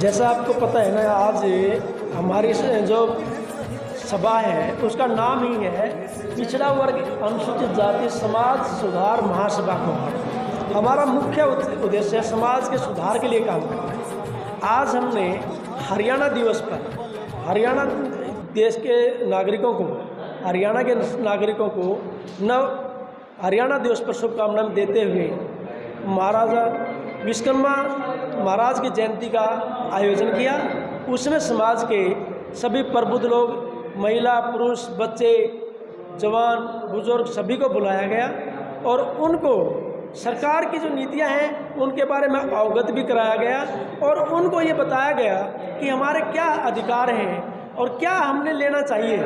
जैसा आपको पता है ना, आज हमारी जो सभा है उसका नाम ही है पिछड़ा वर्ग अनुसूचित जाति समाज सुधार महासभा को। हमारा मुख्य उद्देश्य है समाज के सुधार के लिए काम करना है। आज हमने हरियाणा दिवस पर हरियाणा देश के नागरिकों को हरियाणा के नागरिकों को हरियाणा दिवस पर शुभकामनाएं देते हुए महाराजा विश्वकर्मा महाराज की जयंती का आयोजन किया। उसमें समाज के सभी प्रबुद्ध लोग, महिला, पुरुष, बच्चे, जवान, बुजुर्ग सभी को बुलाया गया और उनको सरकार की जो नीतियां हैं उनके बारे में अवगत भी कराया गया और उनको ये बताया गया कि हमारे क्या अधिकार हैं और क्या हमने लेना चाहिए,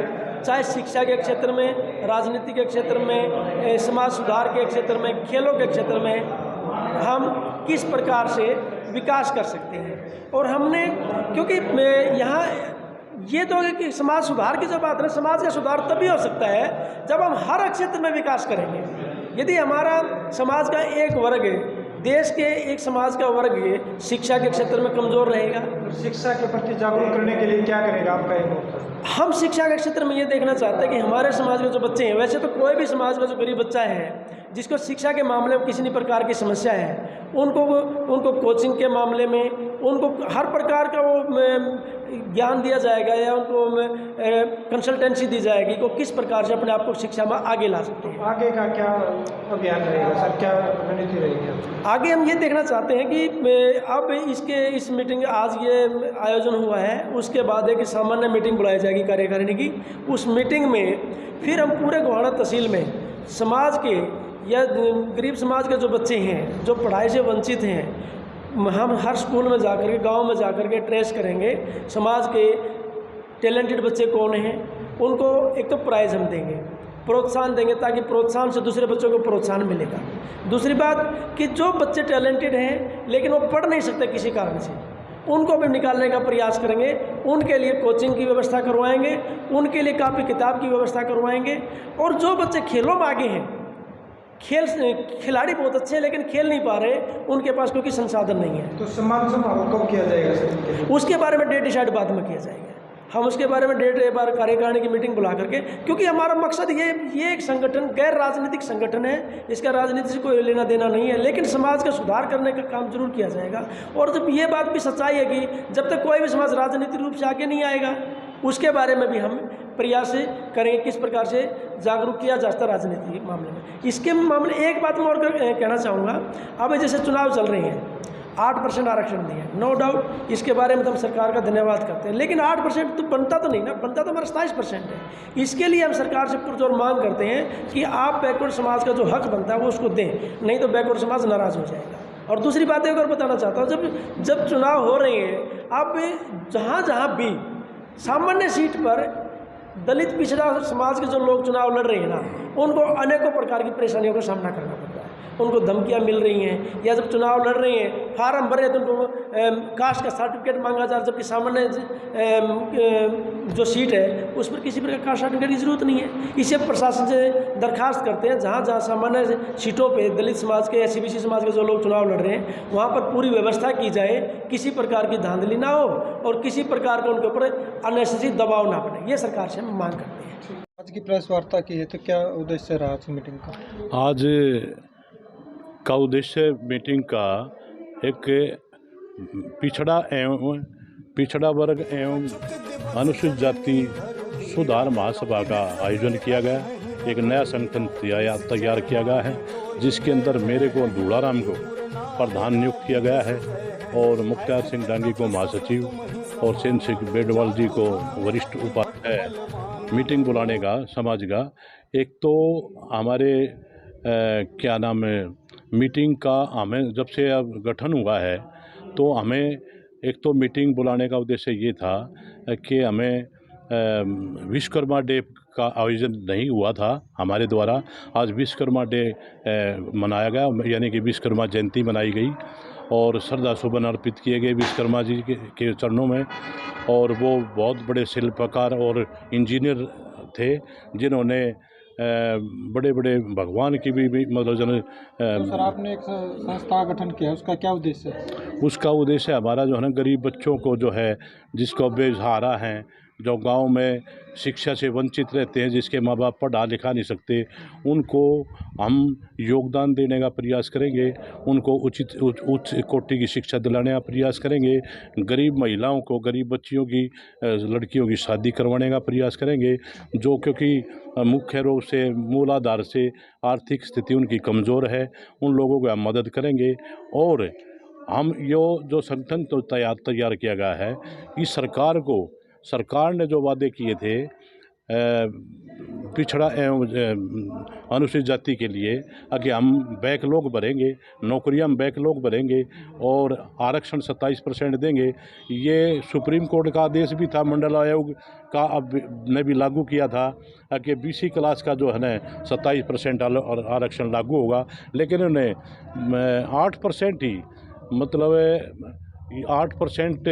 चाहे शिक्षा के क्षेत्र में, राजनीति के क्षेत्र में, समाज सुधार के क्षेत्र में, खेलों के क्षेत्र में हम किस प्रकार से विकास कर सकते हैं। और हमने, क्योंकि यहाँ ये तो है कि समाज सुधार की जो बात है, समाज का सुधार तभी हो सकता है जब हम हर क्षेत्र में विकास करेंगे। यदि हमारा समाज का एक वर्ग, देश के एक समाज का वर्ग शिक्षा के क्षेत्र में कमज़ोर रहेगा, शिक्षा के प्रति जागरूक करने के लिए क्या करेगा आपका एक? हम शिक्षा के क्षेत्र में ये देखना चाहते हैं कि हमारे समाज में जो बच्चे हैं, वैसे तो कोई भी समाज में जो गरीब बच्चा है जिसको शिक्षा के मामले में किसी भी प्रकार की समस्या है, उनको कोचिंग के मामले में उनको हर प्रकार का वो ज्ञान दिया जाएगा या उनको कंसल्टेंसी दी जाएगी कि वो किस प्रकार से अपने आप को शिक्षा में आगे ला सकते हैं। आगे का क्या अभियान रहेगा सर, क्या रणनीति रहेगी? आगे हम ये देखना चाहते हैं कि अब इस मीटिंग आज ये आयोजन हुआ है, उसके बाद एक सामान्य मीटिंग बुलाई जाएगी कार्यकारिणी की। उस मीटिंग में फिर हम पूरे गोहाना तहसील में समाज के या गरीब समाज के जो बच्चे हैं जो पढ़ाई से वंचित हैं, हम हर स्कूल में जाकर के, गांव में जाकर के ट्रेस करेंगे समाज के टैलेंटेड बच्चे कौन हैं। उनको एक तो प्राइज़ हम देंगे, प्रोत्साहन देंगे, ताकि प्रोत्साहन से दूसरे बच्चों को प्रोत्साहन मिलेगा। दूसरी बात कि जो बच्चे टैलेंटेड हैं लेकिन वो पढ़ नहीं सकते किसी कारण से, उनको भी निकालने का प्रयास करेंगे। उनके लिए कोचिंग की व्यवस्था करवाएंगे, उनके लिए कापी किताब की व्यवस्था करवाएंगे। और जो बच्चे खेलों में आगे हैं, खिलाड़ी बहुत अच्छे हैं लेकिन खेल नहीं पा रहे, उनके पास क्योंकि संसाधन नहीं है, तो सम्मान समारोह कब किया जाएगा सर? उसके बारे में डेट डिसाइड बाद में किया जाएगा। हम उसके बारे में डेट एक बार कार्यकारिणी की मीटिंग बुला करके, क्योंकि हमारा मकसद ये एक संगठन गैर राजनीतिक संगठन है, इसका राजनीति से कोई लेना देना नहीं है, लेकिन समाज का सुधार करने का काम जरूर किया जाएगा। और जब ये बात भी सच्चाई है कि जब तक कोई भी समाज राजनीतिक रूप से आगे नहीं आएगा, उसके बारे में भी हम प्रयास करेंगे किस प्रकार से जागरूक किया जा सकता राजनीति मामले में। इसके मामले एक बात मैं और कहना चाहूँगा, अब जैसे चुनाव चल रहे हैं, 8% आरक्षण दिए, नो डाउट इसके बारे में तो हम सरकार का धन्यवाद करते हैं, लेकिन 8% तो बनता तो नहीं ना, बनता तो हमारा 27% है। इसके लिए हम सरकार से पुरजोर मांग करते हैं कि आप बैकवर्ड समाज का जो हक बनता है वो उसको दें, नहीं तो बैकवर्ड समाज नाराज़ हो जाएगा। और दूसरी बात एक और बताना चाहता हूँ, जब चुनाव हो रहे हैं, आप जहाँ भी सामान्य सीट पर दलित पिछड़ा समाज के जो लोग चुनाव लड़ रहे हैं ना, उनको अनेकों प्रकार की परेशानियों का सामना करना पड़ता है। उनको धमकियां मिल रही हैं, या जब चुनाव लड़ रहे हैं फार्म भर रहे हैं तो उनको कास्ट का सर्टिफिकेट मांगा जा रहा है, जबकि सामान्य जो सीट है उस पर किसी प्रकार का कास्ट सर्टिफिकेट की जरूरत नहीं है। इसे प्रशासन से दरखास्त करते हैं, जहाँ सामान्य सीटों पे दलित समाज के, SC/BC समाज के जो लोग चुनाव लड़ रहे हैं, वहाँ पर पूरी व्यवस्था की जाए, किसी प्रकार की धांधली ना हो और किसी प्रकार का उनके ऊपर अननेसेसरी दबाव ना बने। ये सरकार से हम मांग करते हैं। आज की प्रेस वार्ता की है तो क्या उद्देश्य रहा आज मीटिंग का? आज का उद्देश्य मीटिंग का एक पिछड़ा वर्ग एवं अनुसूचित जाति सुधार महासभा का आयोजन किया गया। एक नया संगठन तैयार किया गया है, जिसके अंदर मेरे को धूड़ाराम को प्रधान नियुक्त किया गया है और मुख्तार सिंह डांगी को महासचिव और सेन सिंह बेडवाल जी को वरिष्ठ उपाध्यक्ष मीटिंग बुलाने का समाज का। एक तो हमारे क्या नाम है, मीटिंग का हमें जब से अब गठन हुआ है तो हमें एक तो मीटिंग बुलाने का उद्देश्य ये था कि हमें विश्वकर्मा डे का आयोजन नहीं हुआ था हमारे द्वारा। आज विश्वकर्मा डे मनाया गया, यानी कि विश्वकर्मा जयंती मनाई गई और श्रद्धा सुमन अर्पित किए गए विश्वकर्मा जी के चरणों में। और वो बहुत बड़े शिल्पकार और इंजीनियर थे जिन्होंने बड़े बड़े भगवान की भी मतलब जन तो सर आपने एक संस्था का गठन किया, उसका क्या उद्देश्य है? उसका उद्देश्य हमारा जो है ना, गरीब बच्चों को जो है, जिसको बेसहारा हैं, जो गांव में शिक्षा से वंचित रहते हैं, जिसके माँ बाप पढ़ा लिखा नहीं सकते, उनको हम योगदान देने का प्रयास करेंगे। उनको उच्च कोटि की शिक्षा दिलाने का प्रयास करेंगे। गरीब महिलाओं को, गरीब बच्चियों की, लड़कियों की शादी करवाने का प्रयास करेंगे, जो क्योंकि मुख्य रूप से मूलाधार से आर्थिक स्थिति उनकी कमज़ोर है, उन लोगों को हम मदद करेंगे। और हम जो संगठन तो तैयार किया गया है, इस सरकार ने जो वादे किए थे पिछड़ा एवं अनुसूचित जाति के लिए, कि हम बैकलॉग भरेंगे, नौकरियां हम बैकलॉग भरेंगे और आरक्षण 27% देंगे। ये सुप्रीम कोर्ट का आदेश भी था, मंडल आयोग का अब ने भी लागू किया था कि BC क्लास का जो है ना 27% आरक्षण लागू होगा, लेकिन उन्हें 8% ही, मतलब 8%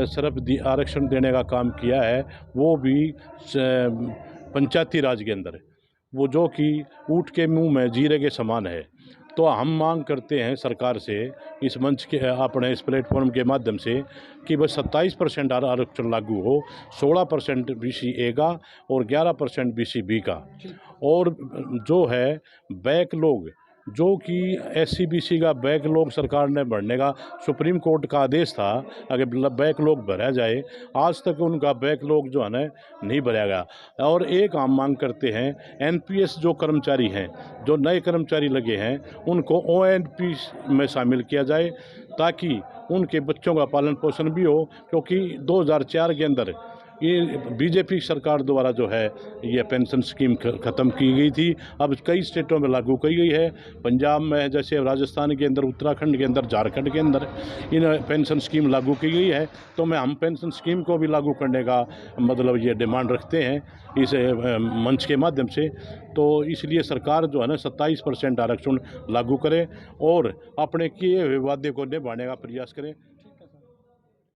सिर्फ आरक्षण देने का काम किया है, वो भी पंचायती राज के अंदर, वो जो कि ऊँट के मुंह में जीरे के समान है। तो हम मांग करते हैं सरकार से, इस मंच के, अपने इस प्लेटफॉर्म के माध्यम से, कि बस 27% आरक्षण लागू हो, 16% BC A का और 11% BC B का। और जो है बैकलॉग, जो कि SC BC का बैकलॉग सरकार ने भरने का सुप्रीम कोर्ट का आदेश था, अगर बैकलॉग भरा जाए, आज तक उनका बैकलॉग जो है ना नहीं भरा गया। और एक हम मांग करते हैं, NPS जो कर्मचारी हैं, जो नए कर्मचारी लगे हैं, उनको ONP में शामिल किया जाए, ताकि उनके बच्चों का पालन पोषण भी हो। क्योंकि 2004 के अंदर ये BJP सरकार द्वारा जो है ये पेंशन स्कीम ख़त्म की गई थी, अब कई स्टेटों में लागू की गई है। पंजाब में, जैसे राजस्थान के अंदर, उत्तराखंड के अंदर, झारखंड के अंदर इन पेंशन स्कीम लागू की गई है। तो हम पेंशन स्कीम को भी लागू करने का मतलब ये डिमांड रखते हैं इस मंच के माध्यम से। तो इसलिए सरकार जो है ना 27% आरक्षण लागू करे और अपने किए हुए वादे को निभाने का प्रयास करें।